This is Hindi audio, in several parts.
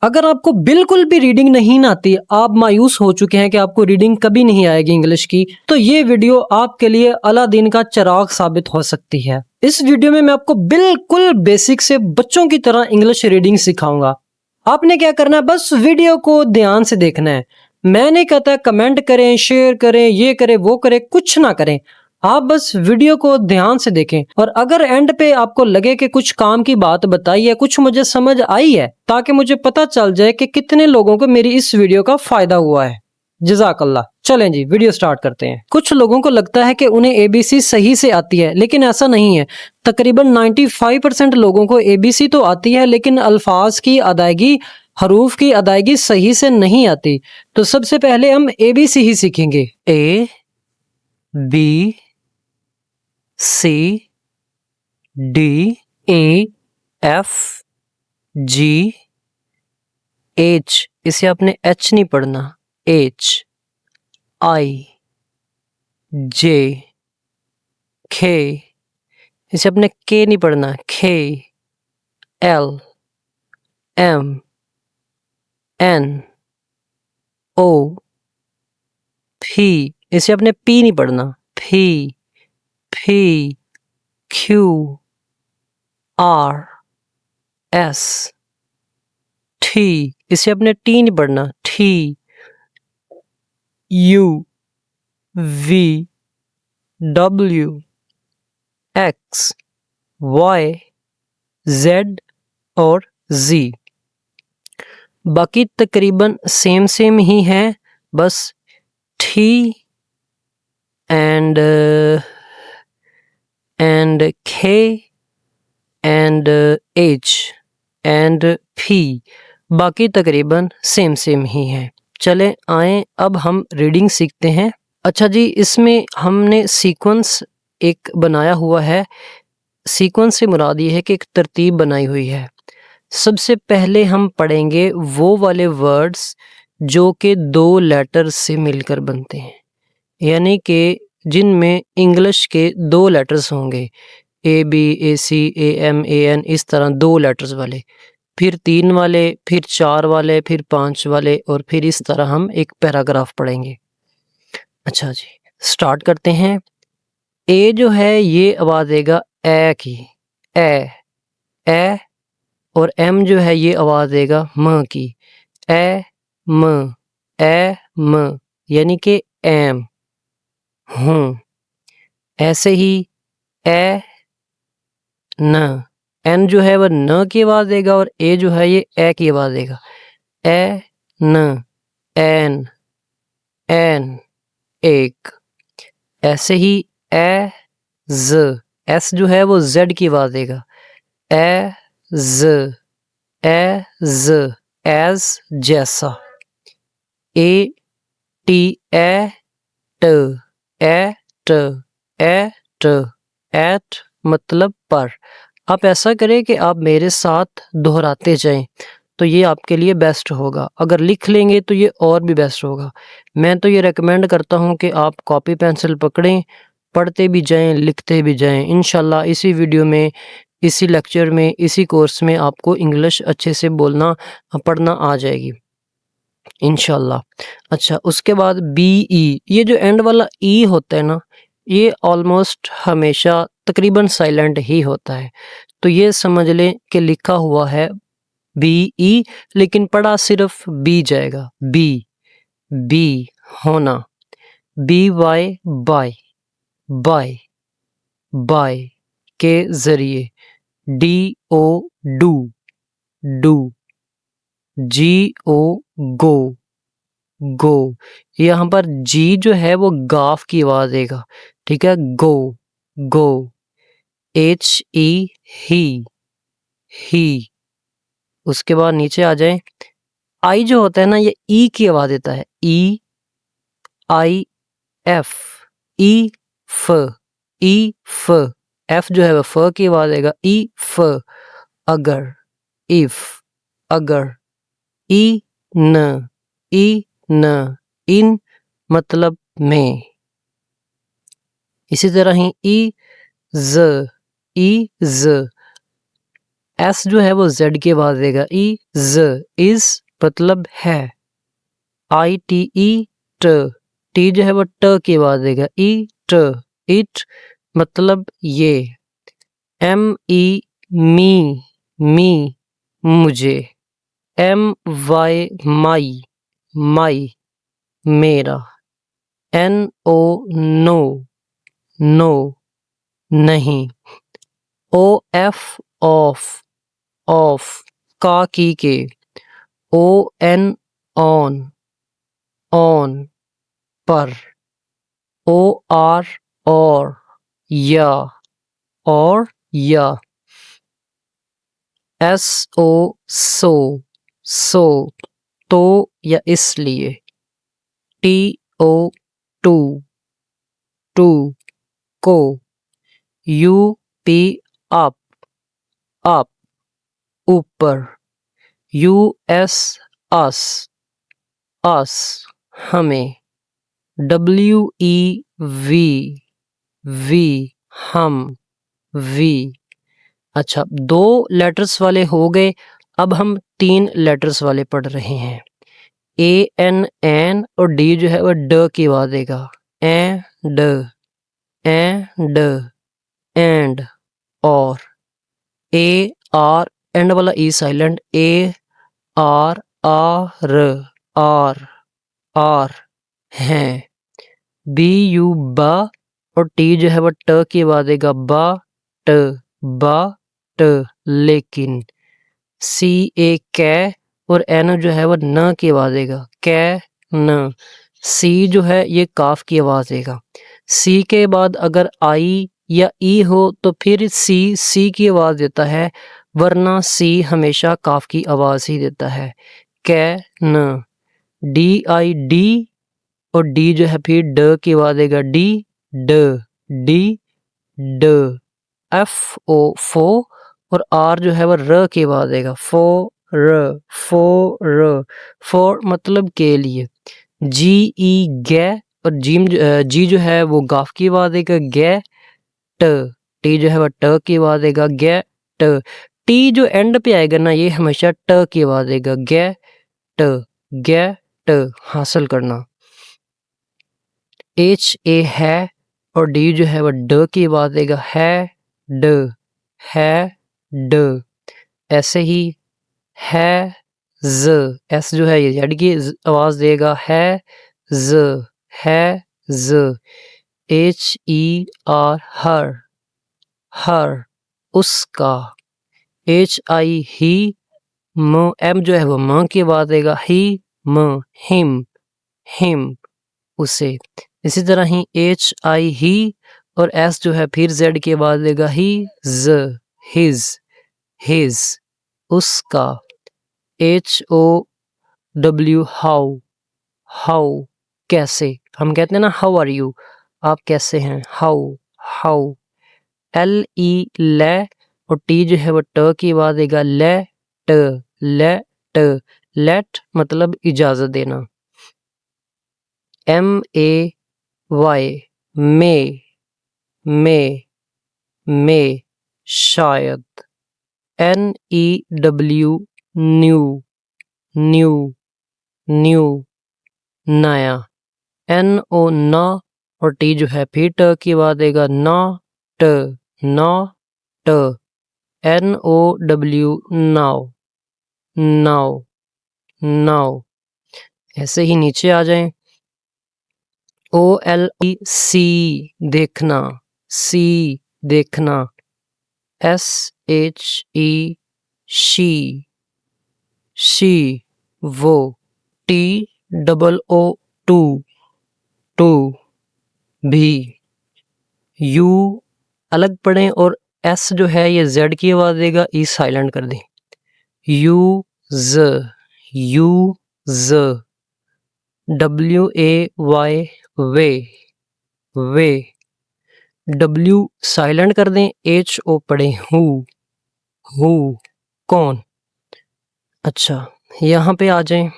अगर आपको बिल्कुल भी रीडिंग नहीं आती, आप मायूस हो चुके हैं कि आपको रीडिंग कभी नहीं आएगी इंग्लिश की, तो ये वीडियो आपके लिए अलादीन का चिराग साबित हो सकती है। इस वीडियो में मैं आपको बिल्कुल बेसिक से बच्चों की तरह इंग्लिश रीडिंग सिखाऊंगा। आपने क्या करना है, बस वीडियो को ध्यान से देखना है। मैं नहीं कहता कमेंट करें, शेयर करें, ये करें, वो करें, कुछ ना करें। आप बस वीडियो को ध्यान से देखें और अगर एंड पे आपको लगे कि कुछ काम की बात बताई है, कुछ मुझे समझ आई है, ताकि मुझे पता चल जाए कि कितने लोगों को मेरी इस वीडियो का फायदा हुआ है। जज़ाकल्लाह। चलें जी, वीडियो स्टार्ट करते हैं। कुछ लोगों को लगता है कि उन्हें एबीसी सही से आती है, लेकिन ऐसा नहीं है। तकरीबन 95% लोगों को एबीसी तो आती है, लेकिन अल्फाज की अदायगी, हरूफ की अदायगी सही से नहीं आती। तो सबसे पहले हम एबीसी ही सीखेंगे। A B C D A F G H, इसे आपने एच नहीं पढ़ना, एच आई जे के, इसे आपने के नहीं पढ़ना, K L M N O P, इसे आपने पी नहीं पढ़ना, P P Q R S T, इसे आपने टी नहीं पढ़ना, T U V W X Y Z और जी। बाकी तकरीबन सेम ही है, बस T and K and H and P, बाकी तकरीबन सेम ही है। चले आए अब हम रीडिंग सीखते हैं। अच्छा जी, इसमें हमने सीक्वेंस एक बनाया हुआ है। सीक्वेंस से मुराद ये है कि एक तरतीब बनाई हुई है। सबसे पहले हम पढ़ेंगे वो वाले वर्ड्स जो कि 2 लेटर्स से मिलकर बनते हैं, यानी कि जिनमें इंग्लिश के 2 लेटर्स होंगे, A B A C A M A N, इस तरह 2 लेटर्स वाले, फिर 3 वाले, फिर 4 वाले, फिर 5 वाले, और फिर इस तरह हम एक पैराग्राफ पढ़ेंगे। अच्छा जी, स्टार्ट करते हैं। ए जो है ये आवाज़ देगा ए की, ए, और एम जो है ये आवाज़ देगा म की, ए म, यानी कि एम, हूँ। ऐसे ही ए न, एन जो है वह न की आवाज़ देगा और ए जो है ये ए की आवाज़ देगा, ए न, एन एक। ऐसे ही ए ज, एस जो है वो जेड की आवाज़ देगा, ए ज एज जैसा, ए टी एट एट मतलब पर। आप ऐसा करें कि आप मेरे साथ दोहराते जाएं, तो ये आपके लिए बेस्ट होगा। अगर लिख लेंगे तो ये और भी बेस्ट होगा। मैं तो ये रेकमेंड करता हूँ कि आप कॉपी पेंसिल पकड़ें, पढ़ते भी जाएं, लिखते भी जाएं। इंशाल्लाह इसी वीडियो में, इसी लेक्चर में, इसी कोर्स में आपको इंग्लिश अच्छे से बोलना पढ़ना आ जाएगी इंशाल्लाह। अच्छा, उसके बाद बी ई, ये जो एंड वाला ई होता है ना, ये ऑलमोस्ट हमेशा तकरीबन साइलेंट ही होता है। तो ये समझ लें कि लिखा हुआ है बी ई, लेकिन पढ़ा सिर्फ बी जाएगा, बी होना, बी वाई बाय, बाय के जरिए, डी ओ डू, जी ओ गो, यहाँ पर जी जो है वो गाफ की आवाज़ देगा, ठीक है, गो, एच ई ही। उसके बाद नीचे आ जाए, आई जो होता है ना ये ई की आवाज़ देता है, ई आई एफ, ई फ, एफ जो है वह फ की आवाज़ देगा, ई फ, अगर, इफ, अगर, ई न, इन मतलब में। इसी तरह ही ई ज, एस जो है वो जेड के बाद देगा ई ज, इज मतलब है। आई टी ई ट, टी जो है वो ट के बाद देगा ई ट, इट मतलब ये। एम ई मी, मी मुझे। एम वाई माई, माई मेरा। एन ओ नो, नो नहीं। ओ एफ ऑफ, ऑफ का की के। ओ एन ऑन, ऑन पर। ओ आर और, या और या। एस ओ सो, सो तो या इसलिए। टी ओ टू, टू को। यू पी अप, अप ऊपर। यू एस अस, अस हमें। डब्ल्यू ई वी, वी हम, वी। अच्छा, 2 लेटर्स वाले हो गए। अब हम 3 लेटर्स वाले पढ़ रहे हैं। ए एन एन और डी जो है वो ड की आवाज देगा। एंड, एंड, एंड और। ए आर एंड वाला E silent. A R are, are, are हैं। बी यू बा और टी जो है वो ट की आवाज देगा। बा ट, बा ट लेकिन। सी ए कै और एन जो है वो न की आवाज देगा। कै न। सी जो है ये काफ की आवाज देगा। सी के बाद अगर आई या ई हो तो फिर सी की आवाज देता है, वरना सी हमेशा काफ की आवाज ही देता है। कै न। डी आई डी और डी जो है फिर ड की आवाज देगा। डी ड, डी ड। एफ ओ फो और आर जो है वह र की आवाज देगा। फो र, फो र, फॉर मतलब के लिए। जी ई गे और जी जो है वो गाफ की आवाज देगा। गे ट, टी जो है वह ट की आवाज देगा। गे ट। टी जो एंड पे आएगा ना ये हमेशा ट की आवाज देगा। गे ट, गे ट हासिल करना। एच ए है और डी जो है वह ड की आवाज देगा। है ड, है ड। ऐसे ही है ज, एस जो है ये जेड की आवाज देगा। है ज, है ज। एच ई आर हर, हर उसका। एच आई ही म, एम जो है वो म की आवाज देगा। ही म, हिम, हिम उसे। इसी तरह ही एच आई ही और एस जो है फिर जेड की आवाज देगा। ही ज, हिज, हिज उसका। H O W how, how कैसे। हम कहते हैं ना हाउ आर यू, आप कैसे हैं। How, how. एल ई ले और टी जो है वो ट की आवाज देगा। ले ट, ले ट। लेट मतलब इजाजत देना। M A Y may, may, may शायद। N E W new, new, new नया। एन ओ ना और टी जो है फिर ट की आवाज देगा। ना ट, ना ट। N O W now, now, now. ऐसे ही नीचे आ जाएं। ओ एल ई सी देखना, सी देखना। S H E she, she वो। T double O too, too भी। यू अलग पढ़ें और एस जो है ये जेड की आवाज देगा। ई साइलेंट कर दें। यू ज, यू ज। W A Y way, way. W silent कर दें। एच ओ पढ़ें। हु, हु कौन। अच्छा, यहाँ पे आ जाएं।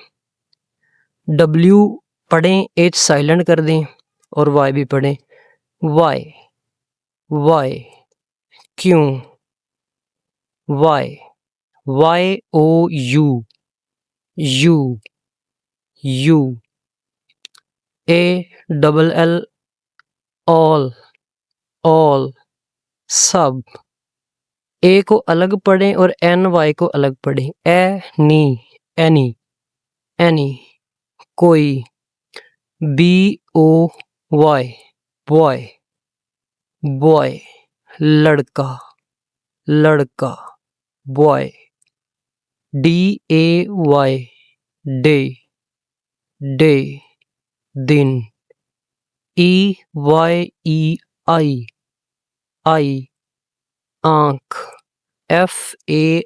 डब्ल्यू पढ़ें, एच साइलेंट कर दें और वाई भी पढ़ें। वाई, वाई क्यों। Y YOU, you, you. ALL, all, all, सब। ए को अलग पढ़ें और NY को अलग पढ़ें। एनी, एनी, एनी, कोई। BOY, बॉय, बॉय, लड़का, लड़का, बॉय। DAY, डे, डे, दिन। EYEI, आई, आंख। FA,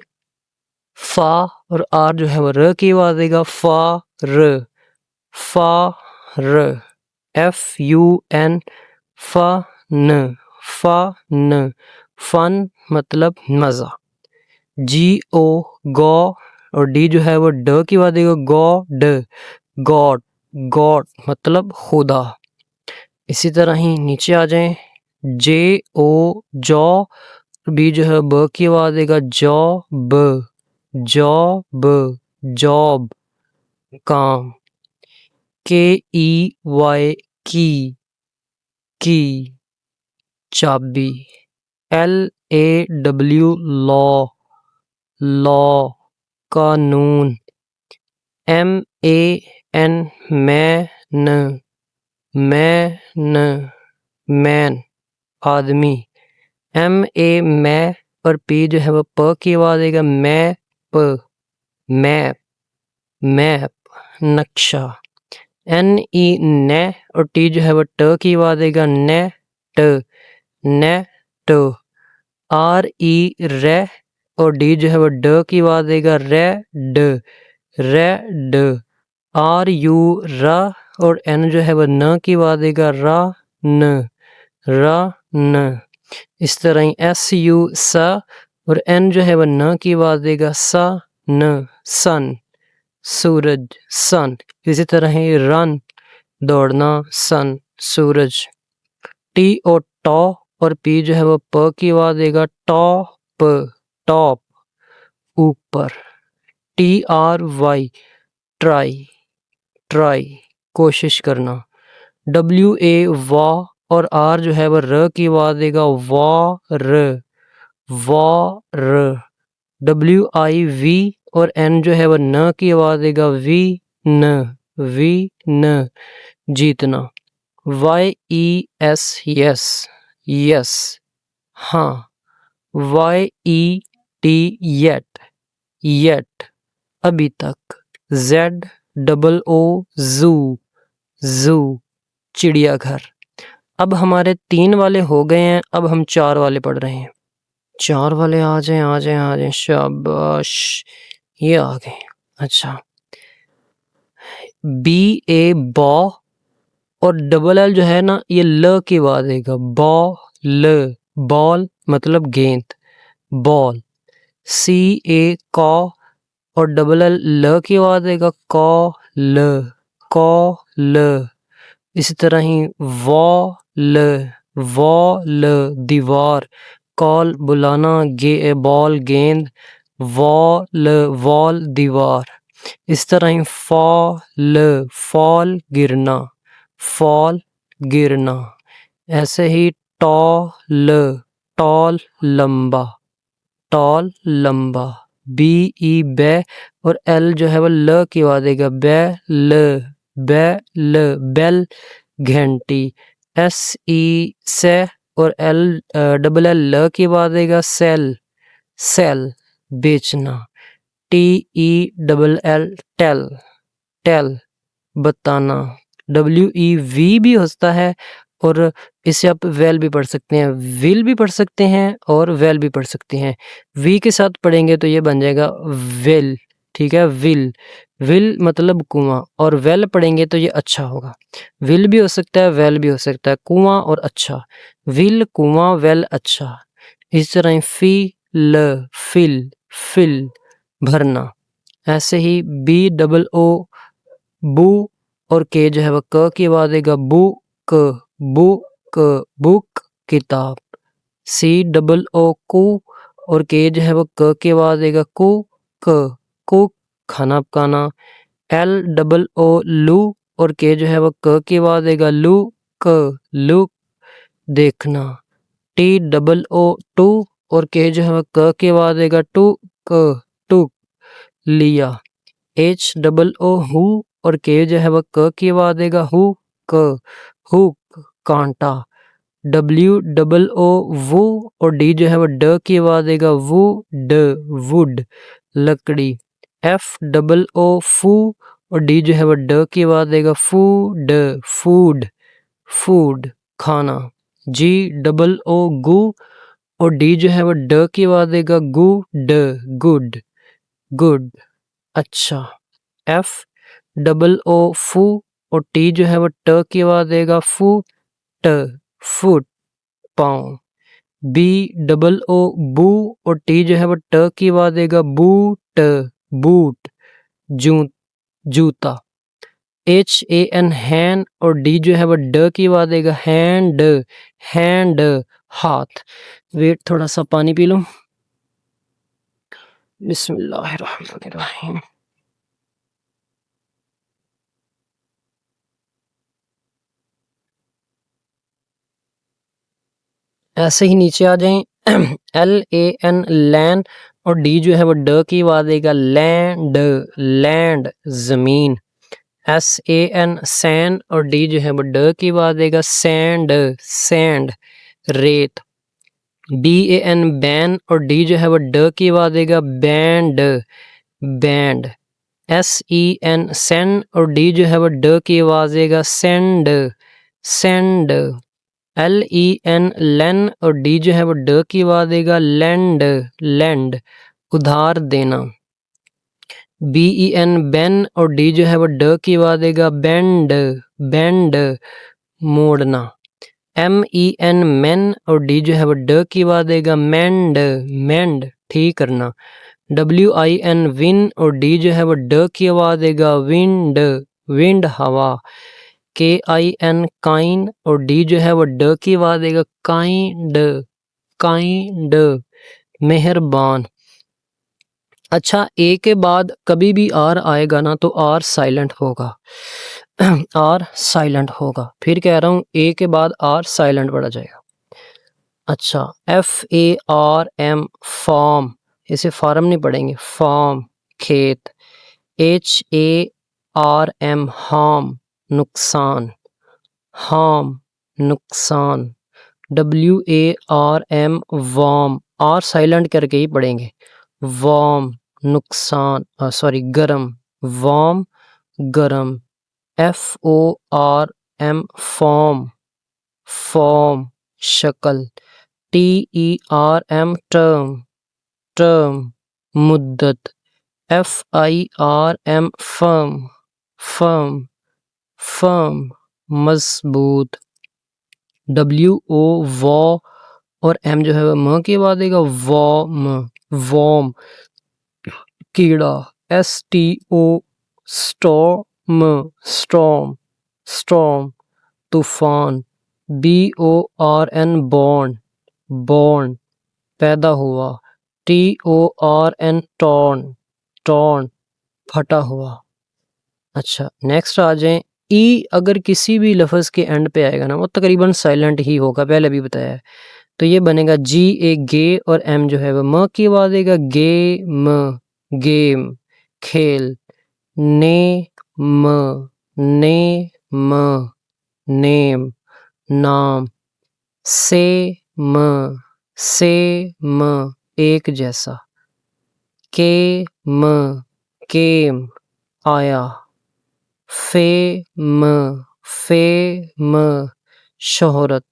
फा और आर जो है वो र की आवाज देगा। फा र, फा र। FUN, फन, फन, फन मतलब मजा। GO, गो और डी जो है वो ड की आवाज देगा। गॉड, गॉड, गॉड मतलब खुदा। इसी तरह ही नीचे आ जाएं। JO, जॉ, बी जो है ब की आवाज देगा। जॉब, जॉब, जॉब काम। KEY, की, की चाबी। LAW, लॉ, लॉ कानून। MAN, मैन, मैन, मैन आदमी। MA, मैं और P जो है वो प की आवाज देगा। मैप, मैप, मैप नक्शा। NE, ने और T जो है वो ट की आवाज देगा। Net, net. RE, रे और D जो है वो ड की आवाज देगा। Red, red. RU, रा और N जो है वो न की आवाज देगा। रा न, रा न। इस तरह ही SU, सा और N जो है वो न की आवाज देगा। सा न, सन सूरज, सन। इसी तरह ही रन दौड़ना, सन सूरज। T और टॉ और P जो है वो प की आवाज देगा। टॉप, टॉप ऊपर। TRY, ट्राई, ट्राई कोशिश करना। WA, वाह और R जो है वो र की आवाज देगा। वार, वार। WIV और N जो है वो न की आवाज देगा। वी न, वी न जीतना। YES, यस, यस हाँ। YET, येट, येट अभी तक। ZOO, जू, जू चिड़ियाघर। अब हमारे 3 वाले हो गए हैं, अब हम 4 वाले पढ़ रहे हैं। 4 वाले आ जाएं, आ जाएं, आ जाएं। शाबाश, ये आ गए। अच्छा, BA, बॉ और LL जो है ना ये ल की आवाज देगा। बॉल, बॉल मतलब गेंद, बॉल। CA, कॉ और LL ल की आवाज देगा। Call, call. इसी तरह ही वॉल, वॉल दीवार। कॉल बुलाना, बॉल गेंद। वॉल, वॉल दीवार। इस तरह ही फॉल, फॉल गिरना, फॉल गिरना। ऐसे ही टॉल, टॉल लंबा, टॉल लंबा। BE, बै और L जो है वो ल की आवाज देगा। बैल, बैल, बेल घंटी। SE, से और LLL ल की आवाज देगा। सेल, सेल बेचना। TELL, टेल, टेल बताना। WEV भी होता है और इसे आप वेल भी पढ़ सकते हैं, विल भी पढ़ सकते हैं और वेल भी पढ़ सकते हैं। वी के साथ पढ़ेंगे तो ये बन जाएगा वेल, ठीक है। विल, विल मतलब कुआं और वेल पढ़ेंगे तो ये अच्छा होगा। विल भी हो सकता है, वेल भी हो सकता है। कुआं और अच्छा, विल कुआं, वेल अच्छा। इस तरह फिल, फिल, फिल भरना। ऐसे ही BOO, बू और के जो है वह क की आवाज देगा। बुक, बुक, बुक किताब। COO, कू और के जो है वो क की आवाज देगा। कू कुक खाना पकाना। L डबल O लू और के जो है वो क की आवाज देगा लू क लुक देखना। T डबल O टू और के जो है वो क की आवाज देगा टू क टुक लिया। H डबल O हु और के जो है वो क की आवाज देगा हु क हुक कांटा। W डबल O वु और डी जो है वो ड की आवाज देगा वु ड वुड लकड़ी। F डबल O फू और डी जो है वो ड की आवाज देगा फूड फूड फूड खाना। G डबल O गु और डी जो है वो ड की आवाज देगा गुड गुड गुड अच्छा। F डबल O फू और टी जो है वो ट की आवाज देगा फुट फुट पाँव। B डबल O बू और टी जो है वो ट की आवाज देगा बूट बूट जूता। HAN हैन और डी जो है वो ड की आवाज देगा हैंड हैंड हाथ। वेट थोड़ा सा पानी पी लूं। बिस्मिल्लाहिर्रहमानिर्रहीम। ऐसे ही नीचे आ जाएं। LAN लैन और डी जो है वो ड की आवाज देगा लैंड लैंड जमीन। SAN सैन और डी जो है वो ड की आवाज देगा सैंड सैंड रेत। BAN बैन और डी जो है वो ड की आवाज देगा बैंड बैंड। SEN सेन और डी जो है वो ड की आवाज देगा सेंड सेंड। LEN लेन और डी जो है वो ड की आवाज देगा लैंड लैंड उधार देना। BEN बेन और डी जो है वो ड की आवाज देगा बेंड बेंड मोड़ना। MEN मेन और डी जो है वो ड की आवाज देगा मेंड मेंड ठीक करना। WIN विन और डी जो है वो ड की आवाज देगा विंड विंड हवा। KIN काइन और डी जो है वो ड की आवाज देगा काइंड काइंड मेहरबान। अच्छा ए के बाद कभी भी आर आएगा ना तो आर साइलेंट होगा आर साइलेंट होगा। फिर कह रहा हूँ ए के बाद आर साइलेंट पड़ा जाएगा। अच्छा FARM फॉर्म इसे फार्म नहीं पढ़ेंगे फॉर्म खेत। HARM हार्म नुकसान हार्म नुकसान। WARM वार्म आर साइलेंट करके ही पढ़ेंगे वार्म नुकसान सॉरी गरम वार्म गरम। FORM फॉर्म फॉर्म शक्ल। TERM टर्म टर्म मुद्दत। FIRM फर्म फर्म फर्म मजबूत। WO वॉ और M जो है वह म की आवाज देगा वॉर्म वॉर्म कीड़ा। STO स्टॉर्म स्टॉर्म स्टॉर्म तूफान। BORN बॉर्न बॉर्न पैदा हुआ। TORN टॉर्न टॉर्न फटा हुआ। अच्छा नेक्स्ट आ जाएं। ई अगर किसी भी लफ्ज़ के एंड पे आएगा ना वो तकरीबन साइलेंट ही होगा पहले भी बताया है। तो ये बनेगा GA गे और M जो है वह म की आवाज देगा गेम गेम खेल। नेम नेम नाम। सेम एक जैसा। केम आया। फेम शोहरत।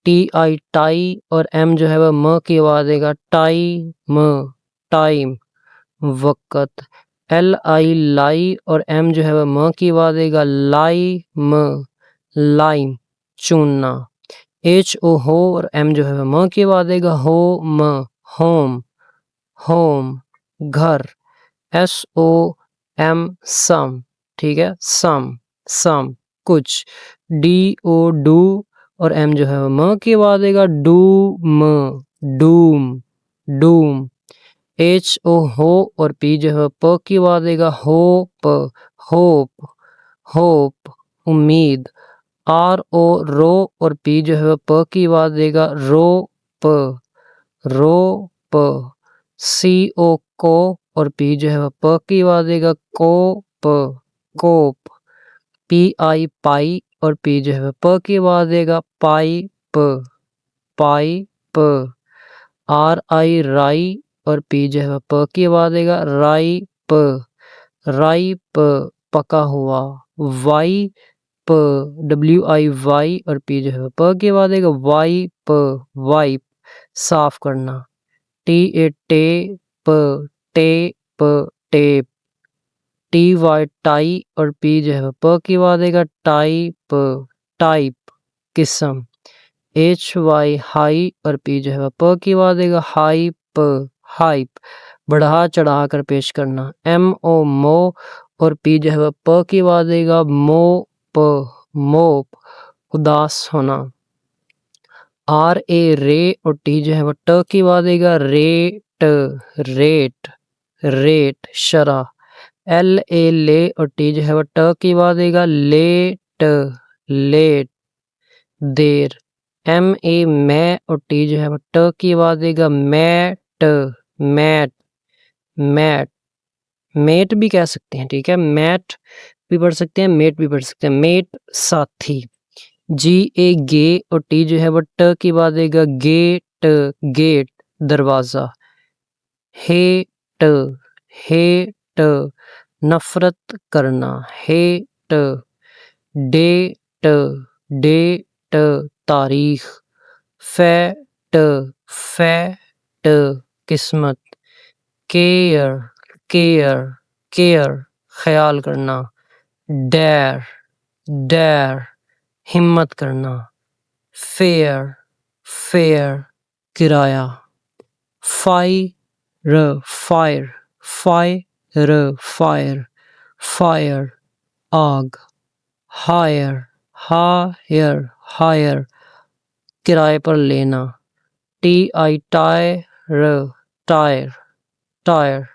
TI टाई और M जो है वह म की आवाज देगा टाइम वक़्त। LI लाई और M जो है वह म की आवाज देगा लाइम चुनना। HO हो और M जो है वह म की आवाज देगा होम होम घर। SOM सम ठीक है सम कुछ। DO डू और M जो है वह म की आवाज देगा डूम डूम एच ओ हो और पी जो है प की आवाज देगा होप, होप, होप, उम्मीद। आर ओ रो और पी जो है प की आवाज देगा रो प, रो प। सी ओ को और पी जो है प की आवाज देगा को प, कोप। पी आई पाई और पी जो है प की आवाज देगा पाई प, पाई प। आर आई राई और पी जो है प की आवाज देगा राई प, राई प, पका हुआ। वाई प, डब्ल्यू आई वाई और पी जो है प की आवाज देगा वाई प, वाइप, साफ करना। टी ए टे प, टे प, टेप। टी वाई टाई और पी जो है प की आवाज देगा टाइप, टाइप, किस्म। एच वाई हाई और पी जो है प की आवाज देगा हाइप, हाइप, बढ़ा चढ़ा कर पेश करना। एम ओ मो और पी जो है प की आवाज देगा मोप, मोप, उदास होना। आर ए रे और टी जो है वो ट की आवाज देगा रेट, रेट, रेट, शरा। एल ए ले और टी जो है वो ट की आवाज देगा लेट, लेट, देर। एम ए मैं और टी जो है वो ट की आवाज देगा मैट, मैट, मैट, मेट भी कह सकते हैं, ठीक है। मैट भी पढ़ सकते हैं, मेट भी पढ़ सकते हैं। मेट साथी। जी ए गे और टी जो है वो ट की आवाज देगा गेट, गेट, दरवाजा। हेट, हेट, नफरत करना। हेट। डेट, डेट, तारीख। फैट, फैट, किस्मत। केयर, केयर, केयर, ख्याल करना। डेर, डेर, हिम्मत करना। फेयर, फेयर, किराया। Fire, fire, fire, fire, fire, आग। हायर, हायर, हायर, किराए पर लेना। T I tyre, tyre, tyre,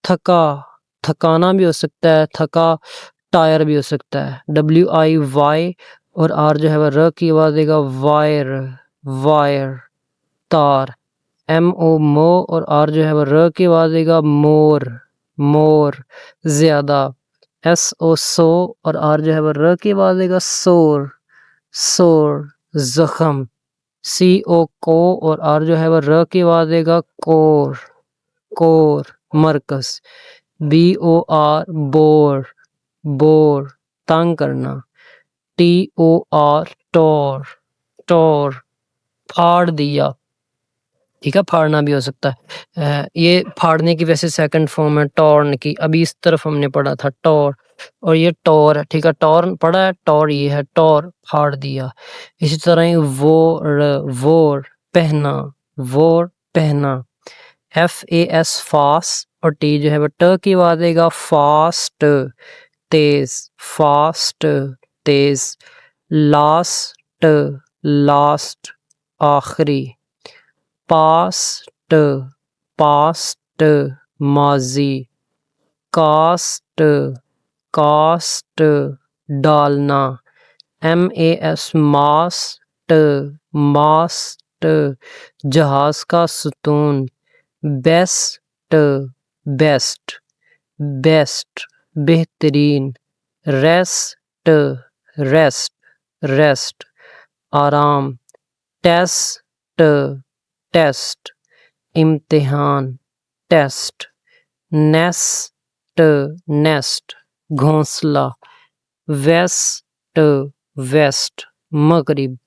थका, थकाना भी हो सकता है, थका टायर भी हो सकता है। डब्ल्यू आई वाई और आर जो है वह र की आवाज देगा वायर, वायर, तार। एम ओ मो और आर जो है वह र की आवाज देगा मोर, मोर, ज्यादा। एस ओ सो और आर जो है वह र की आवाज देगा सोर, सोर, जख्म। सी ओ को और आर जो है वह र की आवाज देगा कोर, कोर, मरकस। B O R bore, bore, तंग करना। टी ओ आर टोर, टोर, फाड़ दिया, ठीक है, फाड़ना भी हो सकता है। ये फाड़ने की वैसे सेकंड फॉर्म है टॉर्न की, अभी इस तरफ हमने पढ़ा था टॉर, और ये टॉर है, ठीक है, टॉर्न पढ़ा है, टॉर ये है, टॉर, फाड़ दिया। इसी तरह ही वोर, वोर, पहना, वोर, पहना। एफ ए एस फास्ट और टी जो है वो ट की आवाज देगा फास्ट, तेज, फास्ट, तेज। लास्ट, लास्ट, आखिरी। पास्ट, पास्ट, माजी। कास्ट, कास्ट, डालना। एम ए एस मास्ट, मास्ट, जहाज का सुतून। बेस्ट, बेस्ट, बेस्ट, बेहतरीन। रेस्ट, रेस्ट, रेस्ट, आराम। टेस्ट, टेस्ट, इम्तिहान, टेस्ट। नेस्ट, नेस्ट, घोंसला। वेस्ट, वेस्ट, मगरिब।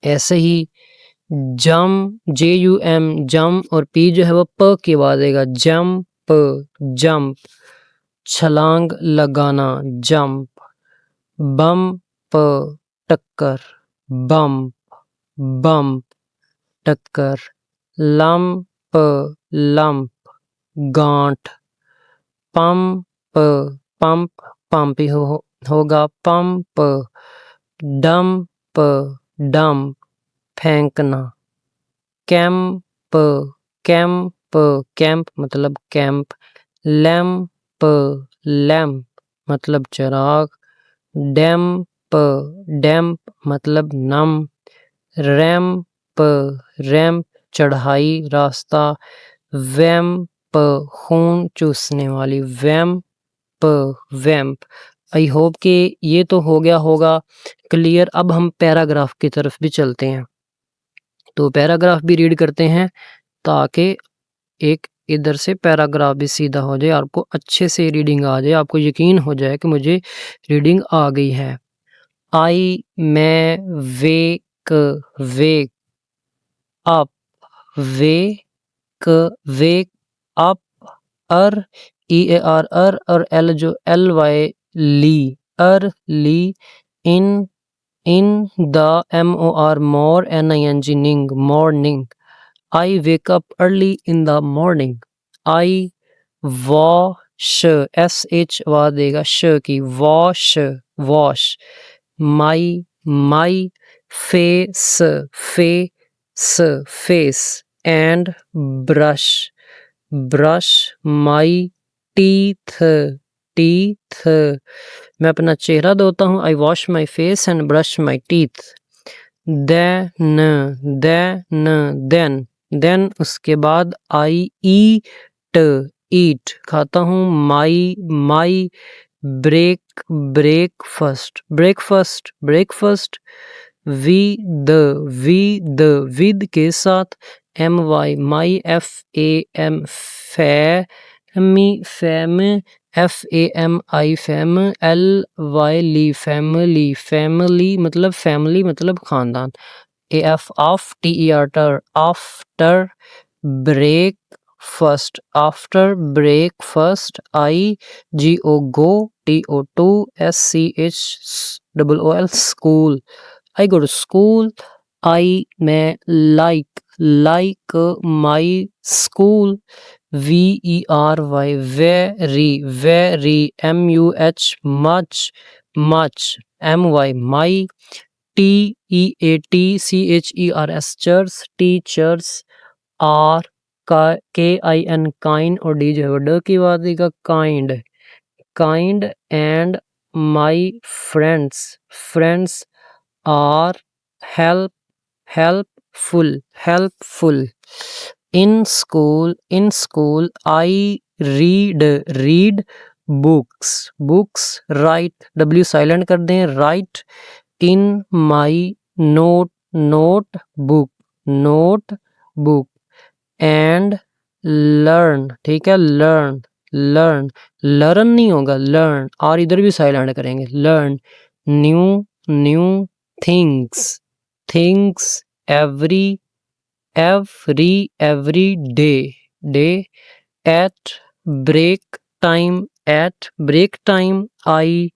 ऐसे ही जम, जे यू एम, जम और पी जो है वो प की आवाज देगा जंप, जंप, छलांग लगाना, जंप। बम्प, टक्कर, बम्प, बम्प, टक्कर। लंप, लंप, गांठ। पंप, पंप, पंप ही होगा, पंप। डंप, डंप, फेंकना। कैंप, कैंप, कैंप मतलब कैंप, लैंप लैंप मतलब चिराग, डैम्प डैम्प मतलब नम, रैंप रैंप चढ़ाई रास्ता, वैम्प खून चूसने वाली, वैम्प वैम्प। आई होप कि ये तो हो गया होगा क्लियर। अब हम पैराग्राफ की तरफ भी चलते हैं, तो पैराग्राफ भी रीड करते हैं ताकि एक इधर से पैराग्राफ भी सीधा हो जाए, आपको अच्छे से रीडिंग आ जाए, आपको यकीन हो जाए कि मुझे रीडिंग आ गई है। आई मैं wake wake up wake wake up, अर ई ए आर अर और एल जो एल वाई ली, early, in the M O R more N I N G निंग morning, I wake up early in the morning. I wash sh वा देगा श की, wash wash my face face and brush my teeth मैं अपना चेहरा धोता हूँ। I wash my face and brush my teeth. then उसके बाद I eat खाता हूँ। my breakfast with के साथ, my family मतलब family मतलब खानदान, after breakfast I go to school, I go to school. I मैं like my school, very much my teachers are kin kind और डी जो है की बात देगा kind and my friends are helpful in school I read books write w silent कर दें, write in my notebook and learn, ठीक है, learn नहीं होगा, learn और इधर भी साइलेंट करेंगे, learn new things every day at break time I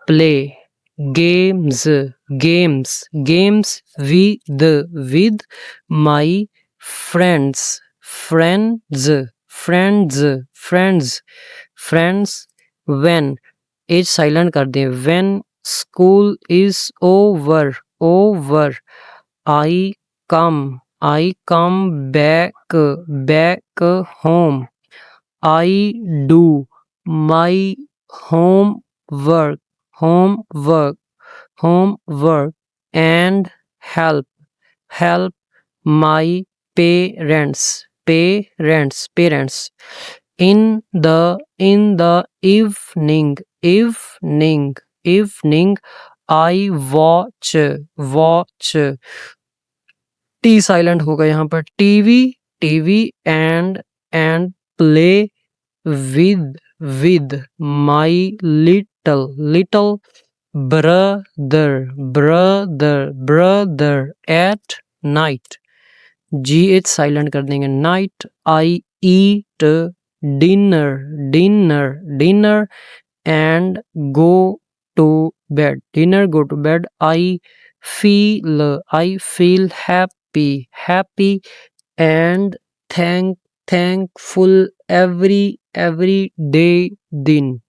play games with my friends when age silent कर दें, when school is over I come back home, I do my homework and help my parents in the evening I watch T silent होगा यहाँ पर, TV and play with my little brother at night, GH silent कर देंगे, night I eat dinner and go to bed, I feel happy and thankful every day दिन।